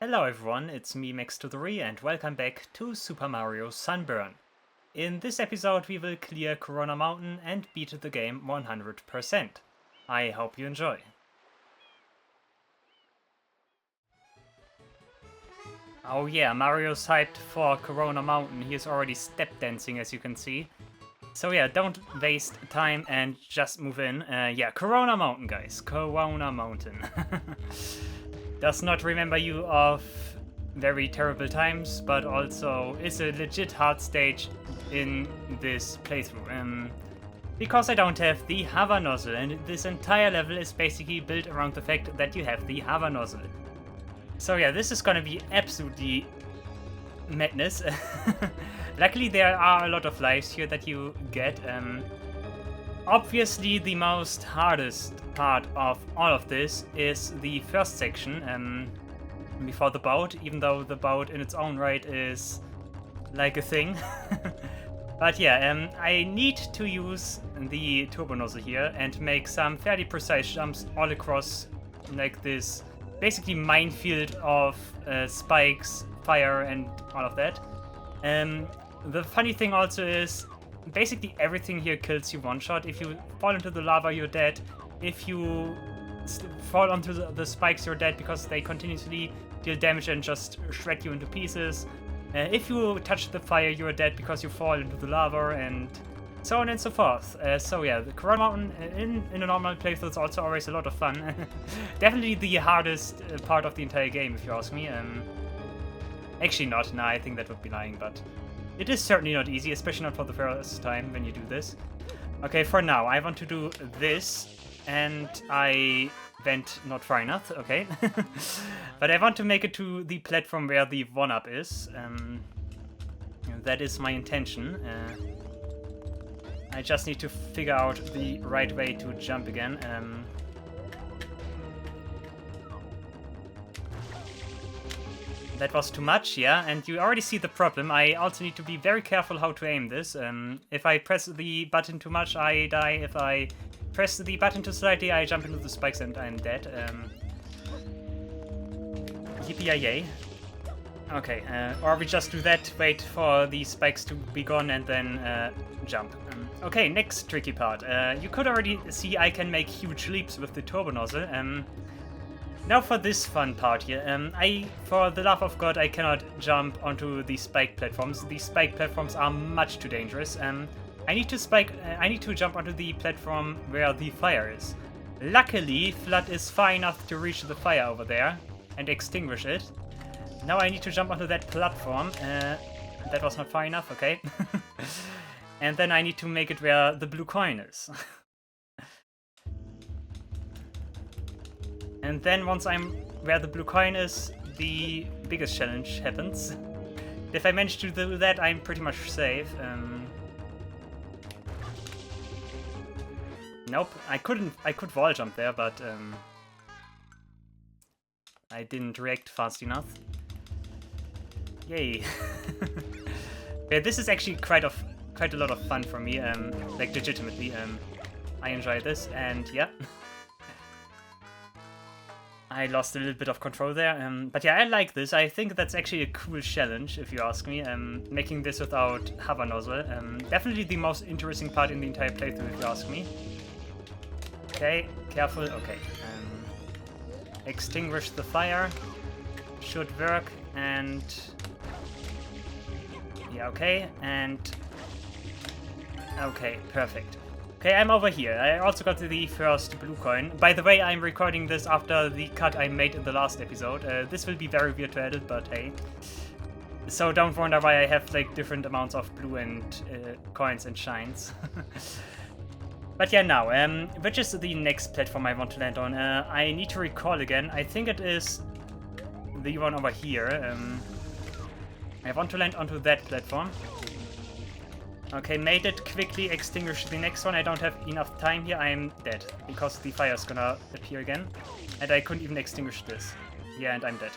Hello everyone, it's me Max23 and welcome back to Super Mario Sunburn. In this episode we will clear Corona Mountain and beat the game 100%. I hope you enjoy. Oh yeah, Mario's hyped for Corona Mountain. He is already step dancing, as you can see. So yeah, don't waste time and just move in. Yeah, Corona Mountain, guys. Corona Mountain. Does not remember you of very terrible times, but also is a legit hard stage in this playthrough. Because I don't have the hover nozzle, and this entire level is basically built around the fact that you have the hover nozzle. So yeah, this is gonna be absolutely madness. Luckily there are a lot of lives here that you get. Obviously the most hardest part of all of this is the first section, before the boat, even though the boat in its own right is like a thing. But yeah, I need to use the turbo nozzle here and make some fairly precise jumps all across like this basically minefield of spikes, fire and all of that. The funny thing also is basically everything here kills you one shot. If you fall into the lava, you're dead. If you fall onto the spikes, you're dead because they continuously deal damage and just shred you into pieces. If you touch the fire, you're dead because you fall into the lava and so on and so forth. So yeah, the Corona Mountain in a normal playthrough is also always a lot of fun. Definitely the hardest part of the entire game, if you ask me. Actually not, nah, I think that would be lying, but it is certainly not easy, especially not for the first time when you do this. Okay, for now, I want to do this, and I went not far enough, okay. But I want to make it to the platform where the 1-up is. That is my intention. I just need to figure out the right way to jump again. That was too much, yeah, and you already see the problem. I also need to be very careful how to aim this. If I press the button too much, I die. If I press the button too slightly, I jump into the spikes and I'm dead. Yippee-yay. Okay, or we just do that, wait for the spikes to be gone and then jump. Okay, next tricky part. You could already see I can make huge leaps with the turbo nozzle. Now for this fun part here. For the love of God, I cannot jump onto the spike platforms. The spike platforms are much too dangerous. I need to jump onto the platform where the fire is. Luckily, Flood is far enough to reach the fire over there and extinguish it. Now I need to jump onto that platform. That was not far enough, okay. And then I need to make it where the blue coin is. And then once I'm where the blue coin is, the biggest challenge happens. If I manage to do that, I'm pretty much safe. Nope, I could wall jump there, but I didn't react fast enough. Yay. Yeah, this is actually quite a lot of fun for me, like legitimately. I enjoy this, and yeah. I lost a little bit of control there, but yeah, I like this. I think that's actually a cool challenge, if you ask me, making this without hover nozzle. Definitely the most interesting part in the entire playthrough, if you ask me. Okay, careful, okay. Extinguish the fire. Should work, and... yeah, okay, and... okay, perfect. Okay, I'm over here. I also got the first blue coin. By the way, I'm recording this after the cut I made in the last episode. This will be very weird to edit, but hey. So don't wonder why I have like different amounts of blue and coins and shines. But yeah, now, which is the next platform I want to land on? I need to recall again. I think it is the one over here. I want to land onto that platform. Okay, made it, quickly extinguish the next one. I don't have enough time here, I'm dead. Because the fire's gonna appear again. And I couldn't even extinguish this. Yeah, and I'm dead.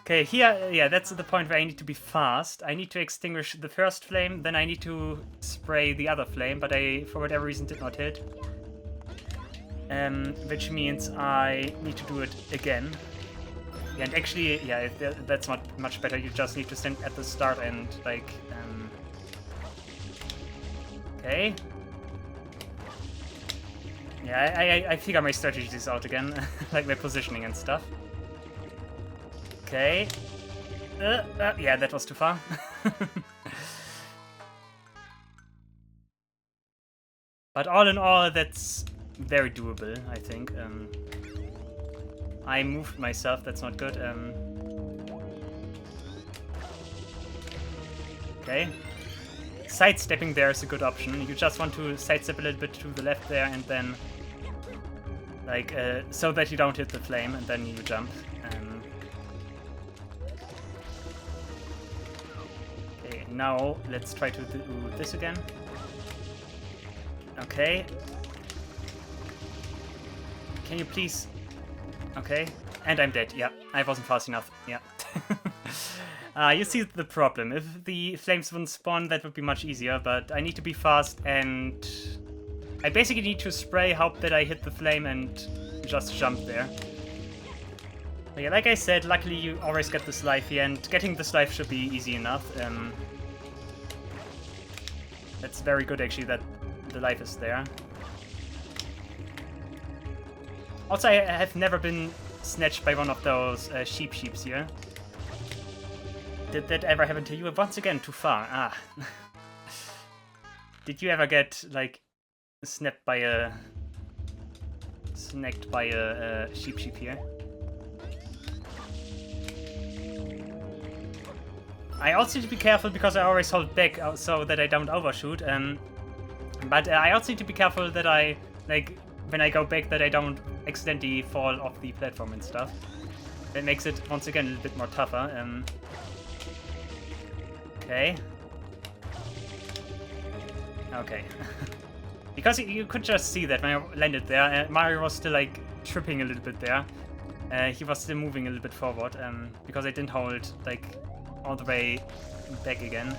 Okay, here, yeah, that's the point where I need to be fast. I need to extinguish the first flame, then I need to spray the other flame, but I, for whatever reason, did not hit. Which means I need to do it again. Yeah, and actually, yeah, that's not much better. You just need to stand at the start and, like, okay. Yeah, I figure my strategies out again, like my positioning and stuff. Okay. Yeah, that was too far. But all in all, that's very doable, I think. I moved myself, that's not good. Okay. Sidestepping there is a good option. You just want to sidestep a little bit to the left there and then, like, so that you don't hit the flame and then you jump. Okay, now let's try to do this again. Okay. Can you please... Okay. And I'm dead. Yeah, I wasn't fast enough. Yeah. You see the problem. If the flames wouldn't spawn, that would be much easier, but I need to be fast and... I basically need to spray, hope that I hit the flame and just jump there. But yeah, like I said, luckily you always get this life here, and getting this life should be easy enough. That's very good actually that the life is there. Also, I have never been snatched by one of those sheeps here. Did that ever happen to you? Once again, too far. Ah. Did you ever get, like, snapped by a... snagged by a sheep here? I also need to be careful because I always hold back so that I don't overshoot. But I also need to be careful that I, like, when I go back, that I don't accidentally fall off the platform and stuff. That makes it, once again, a little bit more tougher. Okay. Okay. Because you could just see that when I landed there, Mario was still, like, tripping a little bit there. He was still moving a little bit forward, because I didn't hold, like, all the way back again.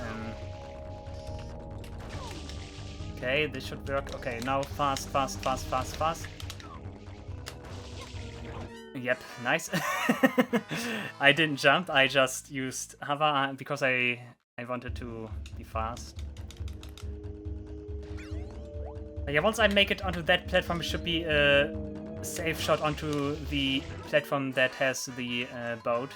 Okay, this should work. Okay, now fast. Yep, nice. I didn't jump, I just used hover because I wanted to be fast. But yeah, once I make it onto that platform, it should be a safe shot onto the platform that has the boat.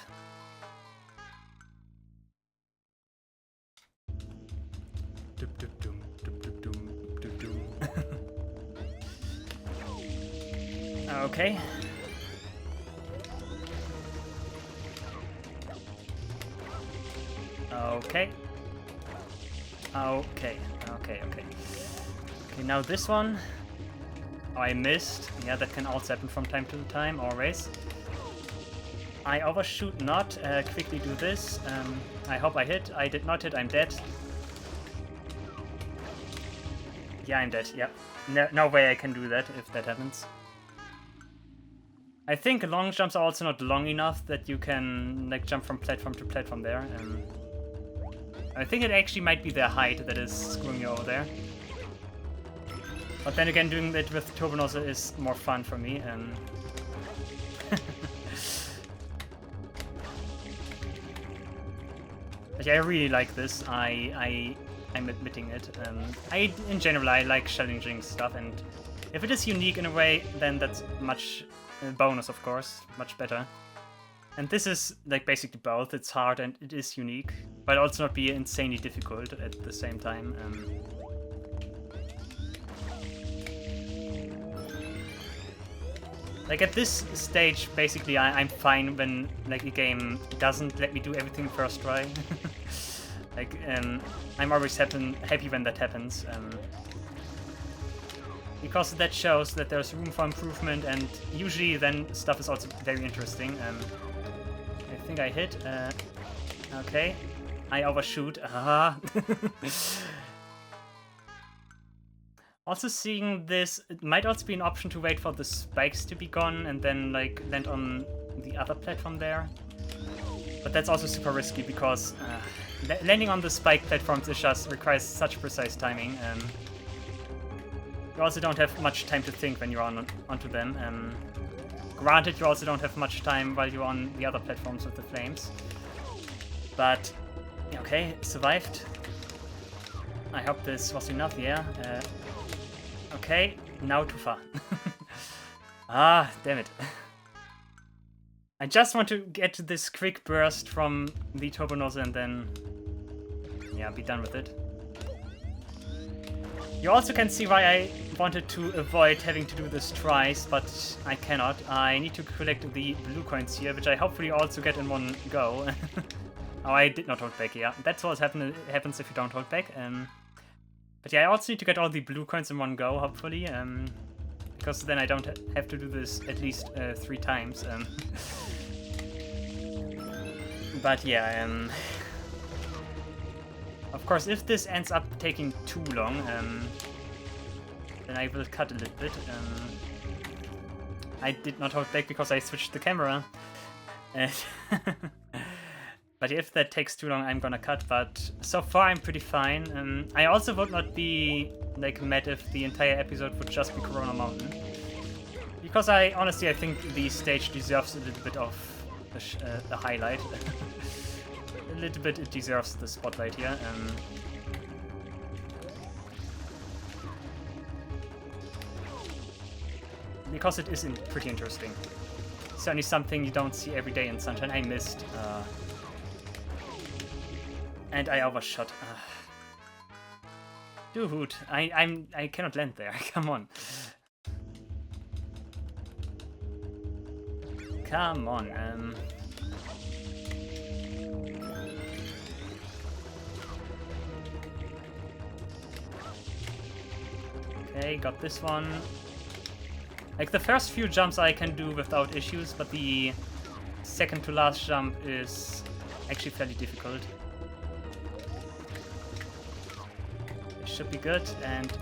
Okay. Okay. Okay, now this one. Oh, I missed. Yeah, that can also happen from time to time, always. I overshoot not. Quickly do this. I hope I hit. I did not hit, I'm dead. Yeah, I'm dead, yeah. No way I can do that if that happens. I think long jumps are also not long enough that you can, like, jump from platform to platform there. I think it actually might be their height that is screwing you over there. But then again, doing that with Turbo Nozzle is more fun for me. But yeah, I really like this. I'm admitting it. In general, I like challenging stuff, and if it is unique in a way, then that's much bonus, of course, much better. And this is, like, basically both. It's hard and it is unique, but also not be insanely difficult at the same time. Like, at this stage, basically, I'm fine when, like, a game doesn't let me do everything first try. Like, I'm always happy when that happens. Because that shows that there's room for improvement, and usually then stuff is also very interesting. I think I hit. Okay. I overshoot. Also, seeing this, it might also be an option to wait for the spikes to be gone and then, like, land on the other platform there. But that's also super risky because landing on the spike platforms requires such precise timing. You also don't have much time to think when you're onto them. Granted, you also don't have much time while you're on the other platforms with the flames. But, okay, survived. I hope this was enough, yeah. Okay, now too far. Ah, damn it. I just want to get this quick burst from the turbo nozzle and then, yeah, be done with it. You also can see why I wanted to avoid having to do this twice, but I cannot. I need to collect the blue coins here, which I hopefully also get in one go. Oh, I did not hold back, yeah. That's what happens if you don't hold back. But yeah, I also need to get all the blue coins in one go, hopefully. Because then I don't have to do this at least 3 times. But yeah, of course, if this ends up taking too long, then I will cut a little bit. I did not hold back because I switched the camera. But if that takes too long, I'm gonna cut, but so far I'm pretty fine. I also would not be like mad if the entire episode would just be Corona Mountain. Because honestly, I think the stage deserves a little bit of the highlight. A little bit it deserves the spotlight here. Because it is pretty interesting. Certainly something you don't see every day in Sunshine. I missed. And I overshot. Dude, I cannot land there. Come on. Come on. Okay, got this one. Like the first few jumps I can do without issues, but the second to last jump is actually fairly difficult. Should be good, and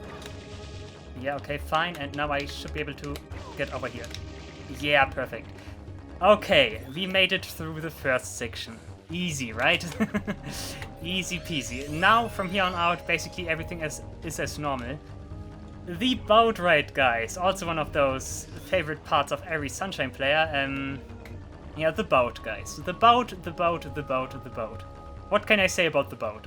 yeah, okay, fine, and now I should be able to get over here. Yeah, perfect. Okay, we made it through the first section. Easy, right? Easy peasy. Now, from here on out, basically everything is as normal. The boat ride, guys, also one of those favorite parts of every Sunshine player. Yeah, the boat, guys. The boat. What can I say about the boat?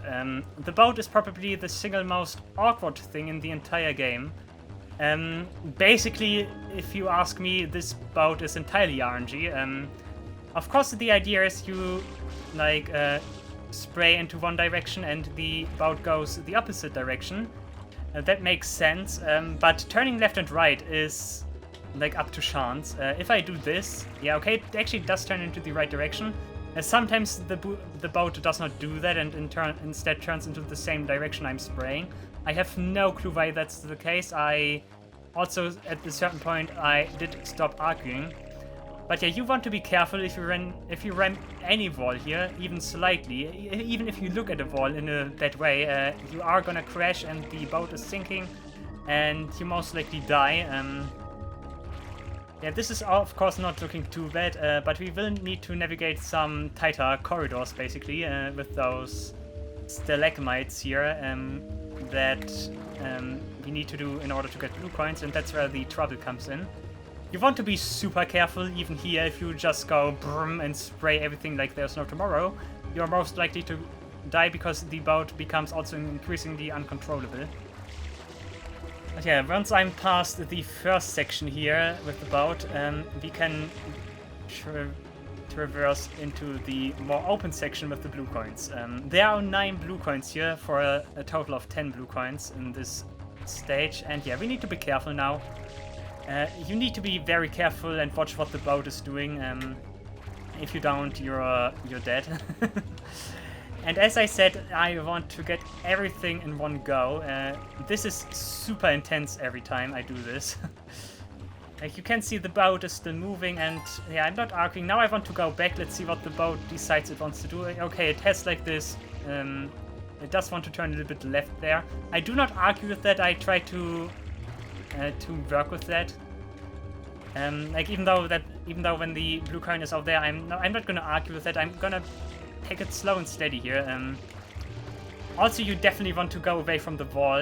The boat is probably the single most awkward thing in the entire game. Basically, if you ask me, this boat is entirely RNG. Of course, the idea is you like spray into one direction and the boat goes the opposite direction. That makes sense, but turning left and right is like up to chance. If I do this, yeah, okay, it actually does turn into the right direction. Sometimes the boat does not do that and instead turns into the same direction I'm spraying. I have no clue why that's the case. I also, at a certain point, I did stop arguing. But yeah, you want to be careful if you ram any wall here, even slightly. Even if you look at a wall in a bad way, you are gonna crash and the boat is sinking, and you most likely die. Yeah, this is of course not looking too bad, but we will need to navigate some tighter corridors, basically, with those stalagmites here that we need to do in order to get blue coins, and that's where the trouble comes in. You want to be super careful, even here. If you just go brum and spray everything like there's no tomorrow, you're most likely to die because the boat becomes also increasingly uncontrollable. But yeah, once I'm past the first section here with the boat, we can traverse into the more open section with the blue coins. There are 9 blue coins here for a total of 10 blue coins in this stage, and yeah, we need to be careful now. You need to be very careful and watch what the boat is doing. If you don't, you're dead. And as I said, I want to get everything in one go. This is super intense every time I do this. Like you can see the boat is still moving, and yeah, I'm not arguing. Now I want to go back. Let's see what the boat decides it wants to do. Okay, it has like this. It does want to turn a little bit left there. I do not argue with that. I try to work with that. Like even though when the blue coin is out there, I'm not gonna argue with that. I'm gonna take it slow and steady here. Also, you definitely want to go away from the wall.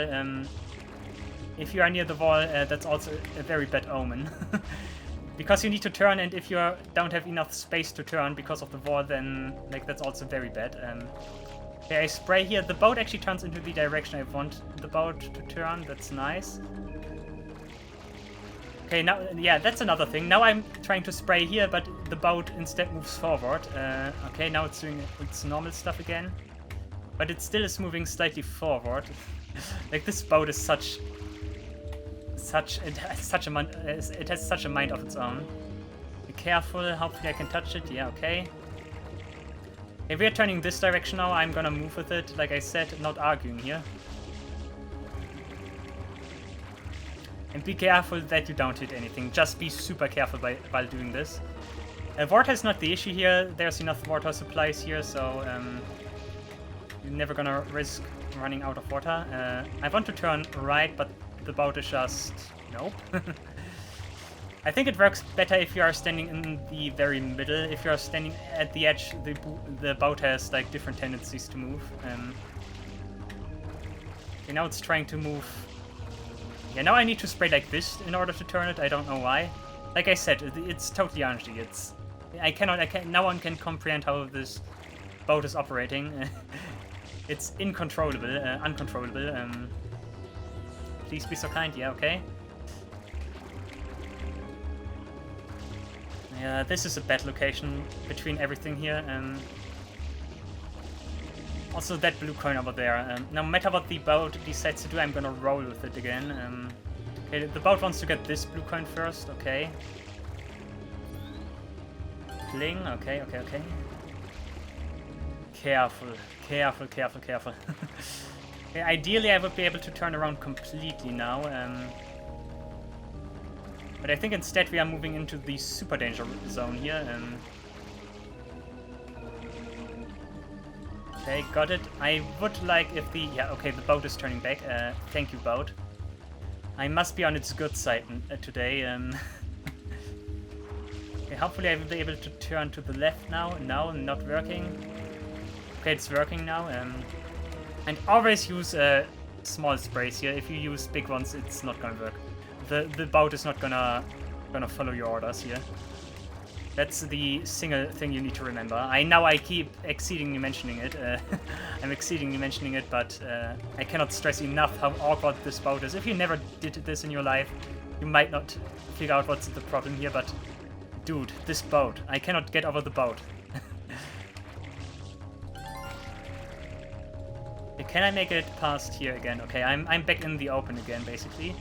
If you are near the wall, that's also a very bad omen. because you need to turn, and if you don't have enough space to turn because of the wall, then like that's also very bad. Okay, I spray here. The boat actually turns into the direction I want the boat to turn. That's nice. Okay, now, yeah, that's another thing. Now I'm trying to spray here, but the boat instead moves forward. Okay, now it's doing its normal stuff again. But it still is moving slightly forward. Like, this boat is it has such a mind of its own. Be careful, hopefully I can touch it. Yeah, okay. If we're turning this direction now, I'm gonna move with it. Like I said, not arguing here. And be careful that you don't hit anything. Just be super careful while doing this. Water is not the issue here. There's enough water supplies here, so you're never gonna risk running out of water. I want to turn right, but the boat is just... nope. I think it works better if you are standing in the very middle. If you are standing at the edge, the boat has like different tendencies to move. Okay, now it's trying to move. Yeah, now I need to spray like this in order to turn it. I don't know why. Like I said, it's totally RNG. No one can comprehend how this boat is operating. It's uncontrollable. Please be so kind. Yeah, okay. Yeah, this is a bad location between everything here. Also that blue coin over there. No matter what the boat decides to do, I'm gonna roll with it again. Okay, the boat wants to get this blue coin first. Okay. Fling. Okay. Careful. Okay, ideally I would be able to turn around completely now. But I think instead we are moving into the super danger zone here. Okay, got it. I would like if the... yeah, okay, the boat is turning back. Thank you, boat. I must be on its good side today. Okay, hopefully I will be able to turn to the left now. No, not working. Okay, it's working now. And always use small sprays here. If you use big ones, it's not gonna work. The boat is not gonna follow your orders here. That's the single thing you need to remember. I keep exceedingly mentioning it. I'm exceedingly mentioning it, but I cannot stress enough how awkward this boat is. If you never did this in your life, you might not figure out what's the problem here, but dude, this boat. I cannot get over the boat. Okay, can I make it past here again? Okay, I'm back in the open again, basically.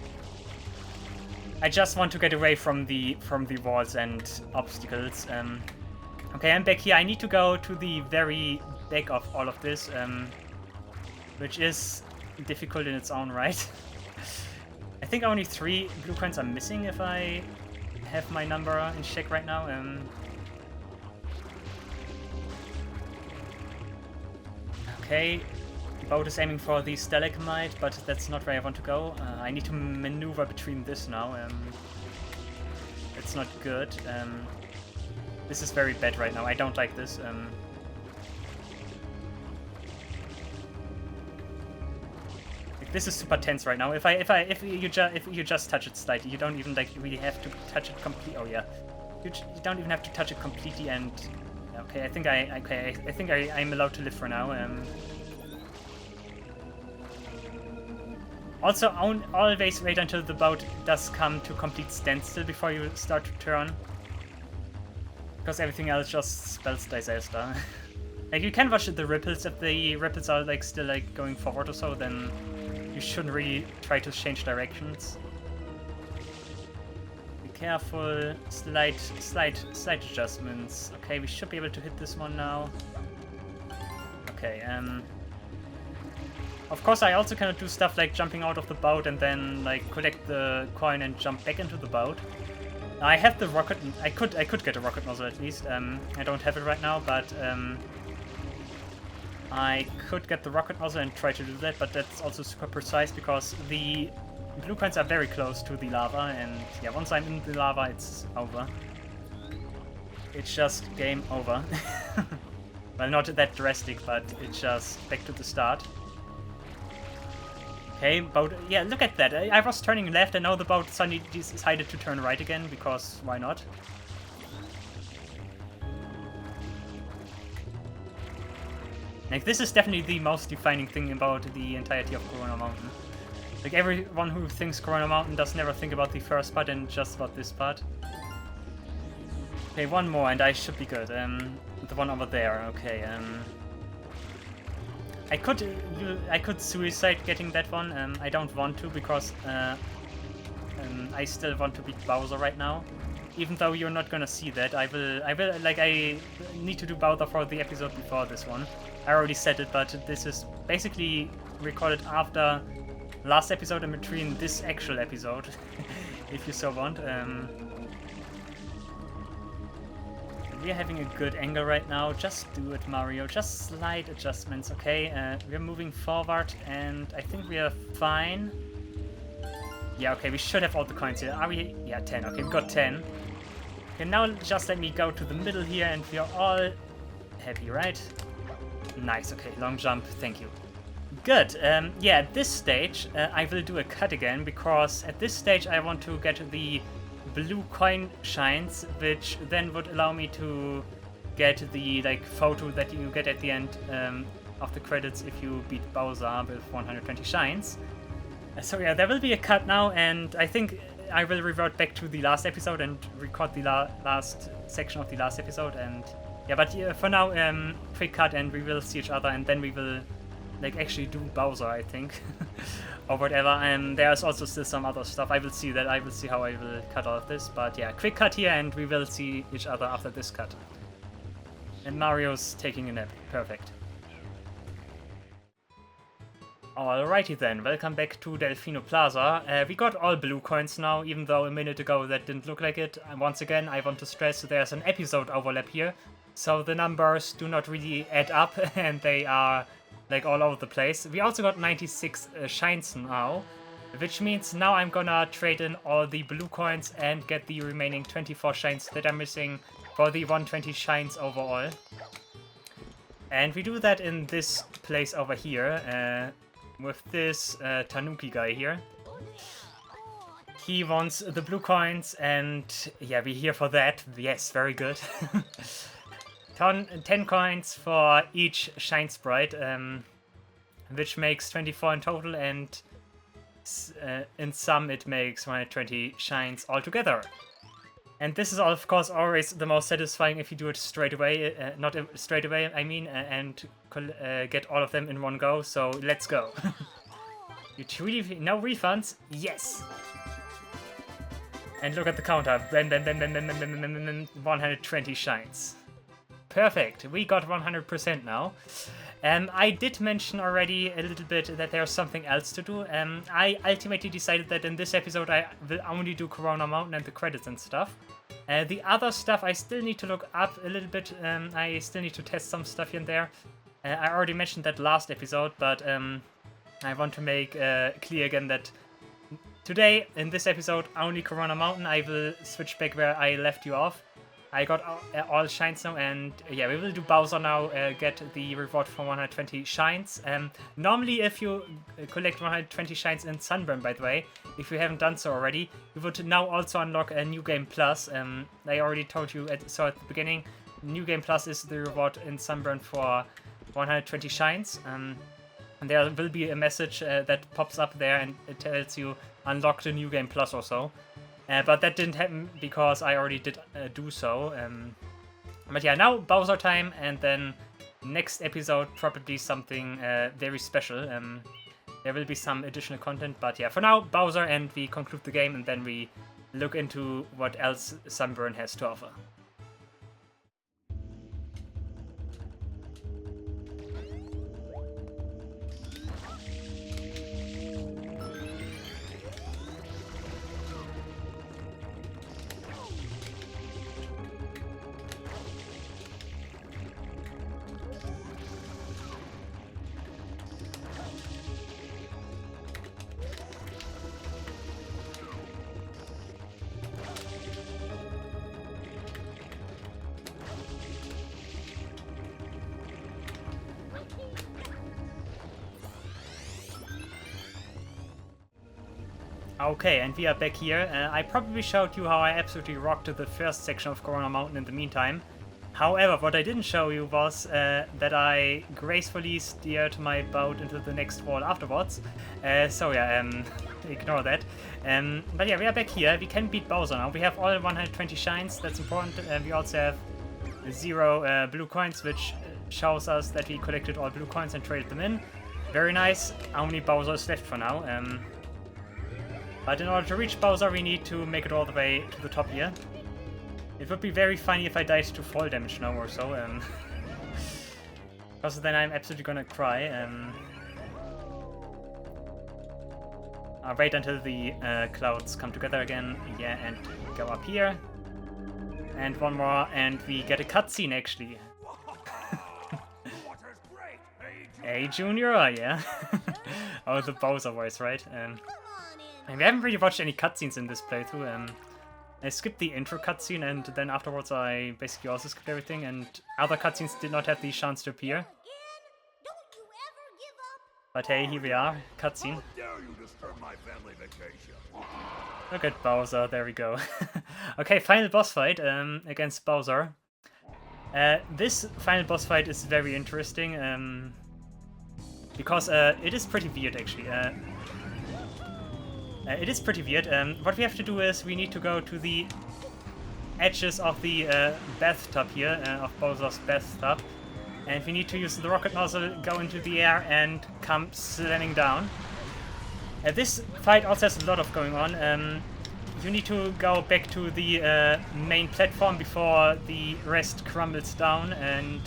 I just want to get away from the walls and obstacles. Okay, I'm back here. I need to go to the very back of all of this, which is difficult in its own right. I think only 3 blue coins are missing if I have my number in check right now. Okay. The boat is aiming for the stalagmite, but that's not where I want to go. I need to maneuver between this now. It's not good. This is very bad right now. I don't like this. This is super tense right now. If you just touch it slightly, you don't even like really have to touch it completely. Oh yeah, you don't even have to touch it completely. And okay, I think I'm allowed to live for now. Also, always wait until the boat does come to complete standstill before you start to turn. Because everything else just spells disaster. Like, you can watch the ripples. If the ripples are like still like going forward or so, then you shouldn't really try to change directions. Be careful. Slight adjustments. Okay, we should be able to hit this one now. Okay, of course, I also cannot do stuff like jumping out of the boat and then like collect the coin and jump back into the boat. I have the rocket. I could get a rocket nozzle at least. I don't have it right now, but I could get the rocket nozzle and try to do that. But that's also super precise because the blue coins are very close to the lava, and yeah, once I'm in the lava, it's over. It's just game over. Well, not that drastic, but it's just back to the start. Okay, boat. Yeah, look at that. I was turning left and now the boat suddenly decided to turn right again, because why not? Like, this is definitely the most defining thing about the entirety of Corona Mountain. Like, everyone who thinks Corona Mountain does never think about the first part and just about this part. Okay, one more and I should be good. The one over there. Okay. I could suicide getting that one. I don't want to because I still want to beat Bowser right now. Even though you're not gonna see that, I need to do Bowser for the episode before this one. I already said it, but this is basically recorded after last episode and between this actual episode, if you so want. We're having a good angle right now. Just do it, Mario. Just slight adjustments, okay? We're moving forward, and I think we are fine. Yeah, okay, we should have all the coins here. Are we? Yeah, 10. Okay, we got 10. Okay, now just let me go to the middle here, and we are all happy, right? Nice, okay, long jump, thank you. Good, yeah, at this stage, I will do a cut again, because at this stage I want to get the blue coin shines, which then would allow me to get the photo that you get at the end of the credits if you beat Bowser with 120 shines. So yeah, there will be a cut now, and I think I will revert back to the last episode and record the last section of the last episode. And yeah, but for now, quick cut, and we will see each other, and then we will actually do Bowser, I think. Or whatever, and there's also still some other stuff. I will see that. I will see how I will cut all of this. But yeah, quick cut here, and we will see each other after this cut. And Mario's taking a nap. Perfect. Alrighty then, welcome back to Delfino Plaza. We got all blue coins now, even though a minute ago that didn't look like it. And once again, I want to stress there's an episode overlap here. So the numbers do not really add up, and they are all over the place. We also got 96 shines now, which means now I'm gonna trade in all the blue coins and get the remaining 24 shines that I'm missing for the 120 shines overall. And we do that in this place over here, with this Tanuki guy here. He wants the blue coins, and yeah, we're here for that. Yes, very good. 10 coins for each shine sprite, which makes 24 in total, and in sum it makes 120 shines altogether. And this is of course always the most satisfying if you do it straight away, not straight away I mean, and get all of them in one go, so let's go. No refunds? Yes! And look at the counter, 120 shines. Perfect, we got 100% now. I did mention already a little bit that there's something else to do. I ultimately decided that in this episode I will only do Corona Mountain and the credits and stuff. The other stuff I still need to look up a little bit. I still need to test some stuff here and there. I already mentioned that last episode, but I want to make clear again that today, in this episode, only Corona Mountain. I will switch back where I left you off. I got all shines now, and yeah, we will do Bowser now, get the reward for 120 shines. Normally, if you collect 120 shines in Sunburn, by the way, if you haven't done so already, you would now also unlock a New Game Plus. I already told you at the beginning, New Game Plus is the reward in Sunburn for 120 shines. And there will be a message that pops up there, and it tells you unlock the New Game Plus or so. But that didn't happen because I already did do so. But yeah, now Bowser time, and then next episode probably something very special. There will be some additional content, but yeah, for now Bowser, and we conclude the game, and then we look into what else Sunburn has to offer. Okay, and we are back here. I probably showed you how I absolutely rocked the first section of Corona Mountain in the meantime. However, what I didn't show you was that I gracefully steered my boat into the next wall afterwards. So yeah, ignore that. But yeah, we are back here. We can beat Bowser now. We have all 120 shines, that's important. We also have 0 blue coins, which shows us that we collected all blue coins and traded them in. Very nice. Only Bowser is left for now. But in order to reach Bowser, we need to make it all the way to the top here. It would be very funny if I died to fall damage now or so, because then I'm absolutely gonna cry. I'll wait until the clouds come together again, yeah, and go up here. And one more, and we get a cutscene actually. Hey Junior, yeah. Oh, the Bowser voice, right? And we haven't really watched any cutscenes in this playthrough. I skipped the intro cutscene, and then afterwards I basically also skipped everything, and other cutscenes did not have the chance to appear. But hey, here we are, cutscene. Look at Bowser, there we go. Okay, final boss fight against Bowser. This final boss fight is very interesting, because it is pretty weird actually. It is pretty weird. What we have to do is we need to go to the edges of the bathtub here, of Bowser's bathtub. And we need to use the rocket nozzle, go into the air, and come slamming down. This fight also has a lot of going on. You need to go back to the main platform before the rest crumbles down, and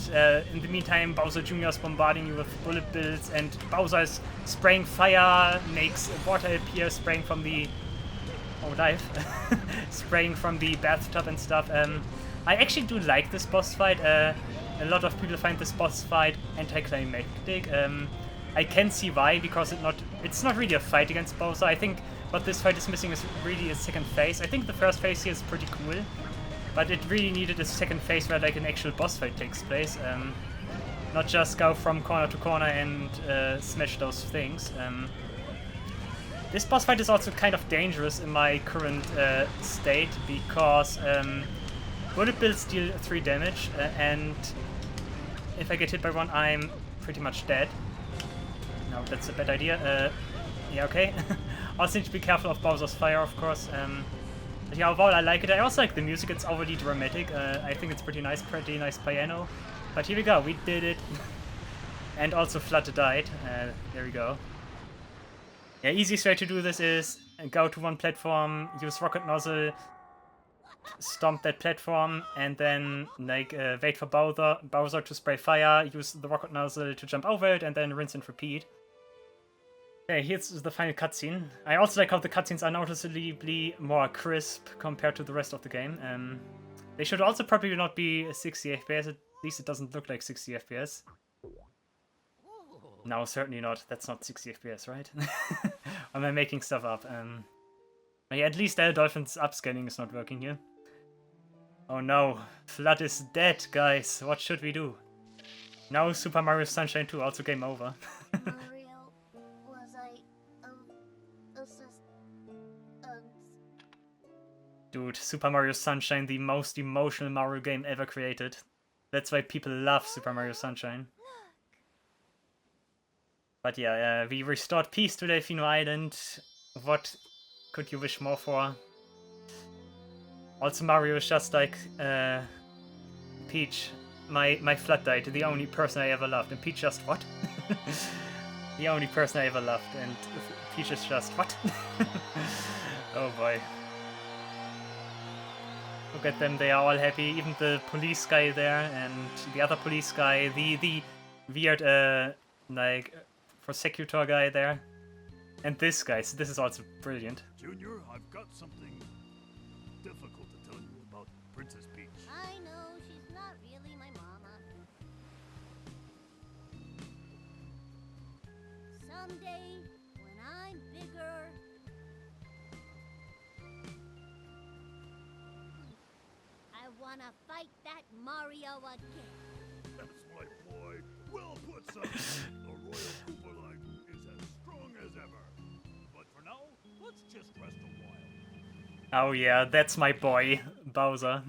in the meantime Bowser Jr. is bombarding you with bullet bills, and Bowser is spraying fire, makes water appear, spraying from the... oh, dive. Spraying from the bathtub and stuff. I actually do like this boss fight. A lot of people find this boss fight anticlimactic. I can see why, because it's not really a fight against Bowser. I think what this fight is missing is really a second phase. I think the first phase here is pretty cool, but it really needed a second phase where like an actual boss fight takes place. Not just go from corner to corner and smash those things. This boss fight is also kind of dangerous in my current state, because bullet bills deal 3 damage, and if I get hit by one, I'm pretty much dead. No, that's a bad idea. Yeah, okay. Also need to be careful of Bowser's fire, of course. But yeah, overall I like it. I also like the music, it's overly dramatic. I think it's pretty nice piano. But here we go, we did it. And also Flood died. There we go. Yeah, easiest way to do this is go to one platform, use rocket nozzle, stomp that platform, and then like wait for Bowser to spray fire, use the rocket nozzle to jump over it, and then rinse and repeat. Okay, here's the final cutscene. I also like how the cutscenes are noticeably more crisp compared to the rest of the game. They should also probably not be 60 FPS, at least it doesn't look like 60 FPS. No, certainly not. That's not 60 FPS, right? Am I making stuff up? Yeah, at least Dolphin's upscaling is not working here. Oh no, Flood is dead, guys. What should we do? No, Super Mario Sunshine 2, also game over. Dude, Super Mario Sunshine, the most emotional Mario game ever created. That's why people love Super Mario Sunshine. But yeah, we restored peace to Delfino Island. What could you wish more for? Also, Mario is just like Peach. My Flood died, the only person I ever loved. And Peach just, what? The only person I ever loved. And Peach is just, what? Oh boy. Look at them, they are all happy. Even the police guy there and the other police guy. The weird, like, prosecutor guy there. And this guy, so this is also brilliant. Junior, I've got something difficult to tell you about Princess Peach. I know, she's not really my mama. Someday, when I'm bigger, I wanna fight that Mario again. That's my boy. Well put, son. The royal Koopa line is as strong as ever. But for now, let's just rest Oh yeah, that's my boy, Bowser.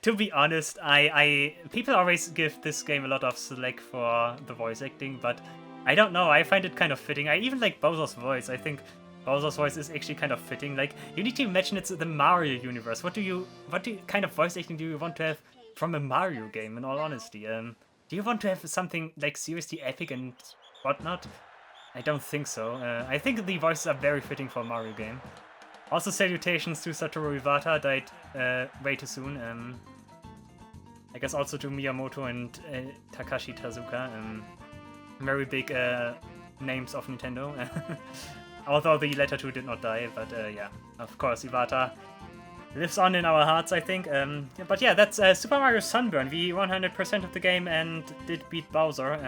To be honest, I people always give this game a lot of slack for the voice acting, but I don't know, I find it kind of fitting. I even like Bowser's voice. I think Bowser's voice is actually kind of fitting. Like, you need to imagine it's the Mario universe. What kind of voice acting do you want to have from a Mario game, in all honesty? Do you want to have something like seriously epic and whatnot? I don't think so. I think the voices are very fitting for a Mario game. Also, salutations to Satoru Iwata, died way too soon. I guess also to Miyamoto and Takashi Tezuka, very big names of Nintendo. Although the latter two did not die, but yeah, of course, Iwata lives on in our hearts, I think. But yeah, that's Super Mario Sunburn. We 100% of the game and did beat Bowser.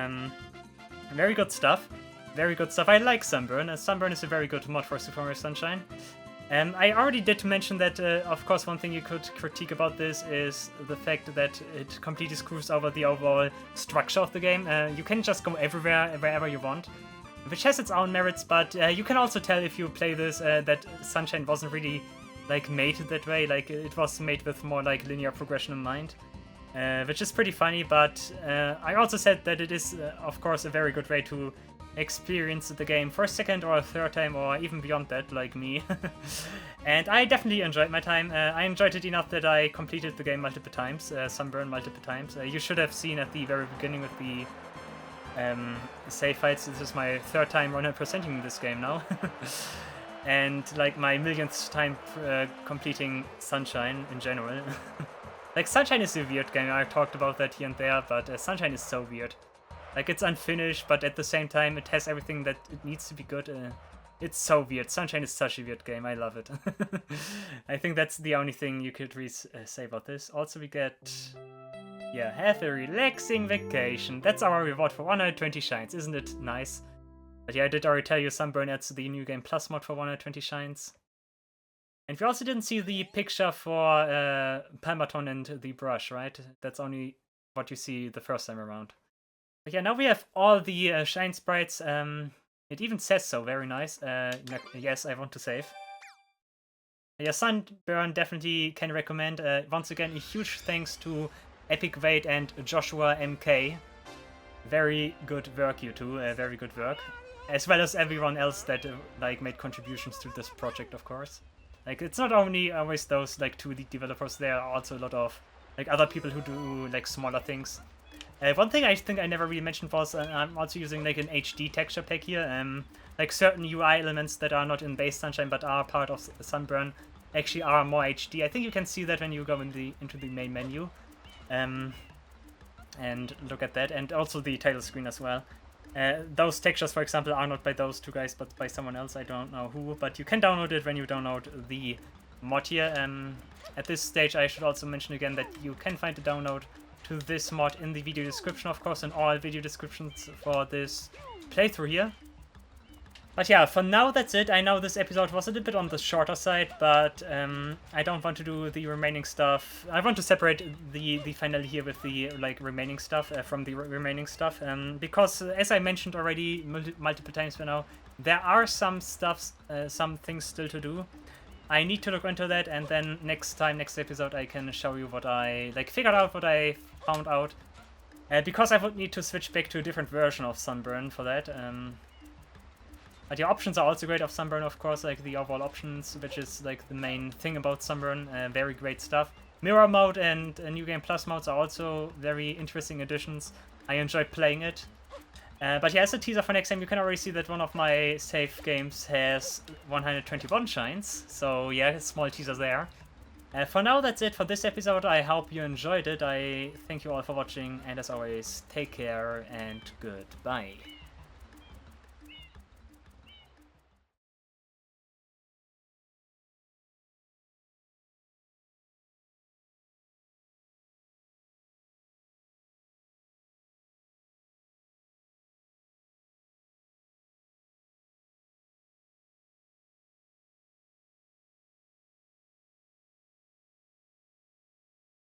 Very good stuff. Very good stuff. I like Sunburn. Sunburn is a very good mod for Super Mario Sunshine. I already did mention that, of course, one thing you could critique about this is the fact that it completely screws over the overall structure of the game. You can just go everywhere, wherever you want, which has its own merits, but you can also tell if you play this that Sunshine wasn't really like made that way. Like, it was made with more like linear progression in mind, which is pretty funny. But I also said that it is, of course, a very good way to experience the game for a second or a third time, or even beyond that, like me. And I definitely enjoyed my time. I enjoyed it enough that I completed the game multiple times, Sunburn multiple times. You should have seen at the very beginning with the save fights. This is my third time 100%ing this game now. And like my millionth time completing Sunshine in general. Like, Sunshine is a weird game. I talked about that here and there, but Sunshine is so weird. Like, it's unfinished, but at the same time, it has everything that it needs to be good. It's so weird. Sunshine is such a weird game. I love it. I think that's the only thing you could really say about this. Also, we get... yeah, have a relaxing vacation. That's our reward for 120 shines. Isn't it nice? But yeah, I did already tell you Sunburn adds the New Game Plus mod for 120 shines. And we also didn't see the picture for Palmaton and the brush, right? That's only what you see the first time around. But yeah, now we have all the shine sprites. It even says so, very nice. Yes, I want to save. Yeah, Sunburn definitely can recommend. Once again, a huge thanks to Epicwade and Joshua MK. Very good work, you two. Very good work. As well as everyone else that like made contributions to this project, of course. Like, it's not only always those like 2D developers. There are also a lot of like other people who do like smaller things. One thing I think I never really mentioned was I'm also using like an HD texture pack here. Like, certain UI elements that are not in base Sunshine but are part of Sunburn actually are more HD. I think you can see that when you go into the main menu. And look at that, and also the title screen as well. Those textures, for example, are not by those two guys but by someone else. I don't know who, but you can download it when you download the mod here. At this stage, I should also mention again that you can find the download to this mod in the video description, of course, and all video descriptions for this playthrough here. But yeah, for now that's it. I know this episode was a little bit on the shorter side, but I don't want to do the remaining stuff. I want to separate the finale here with the like remaining stuff from the remaining stuff, because as I mentioned already multiple times by now, there are some things still to do. I need to look into that, and then next episode, I can show you what I figured out, what I found out. Because I would need to switch back to a different version of Sunburn for that. But the options are also great of Sunburn, of course, like the overall options, which is like the main thing about Sunburn. Very great stuff. Mirror mode and New Game Plus modes are also very interesting additions. I enjoyed playing it. But yeah, as a teaser for next time, you can already see that one of my save games has 121 shines. So yeah, a small teaser there. For now, that's it for this episode. I hope you enjoyed it. I thank you all for watching, and as always, take care and goodbye.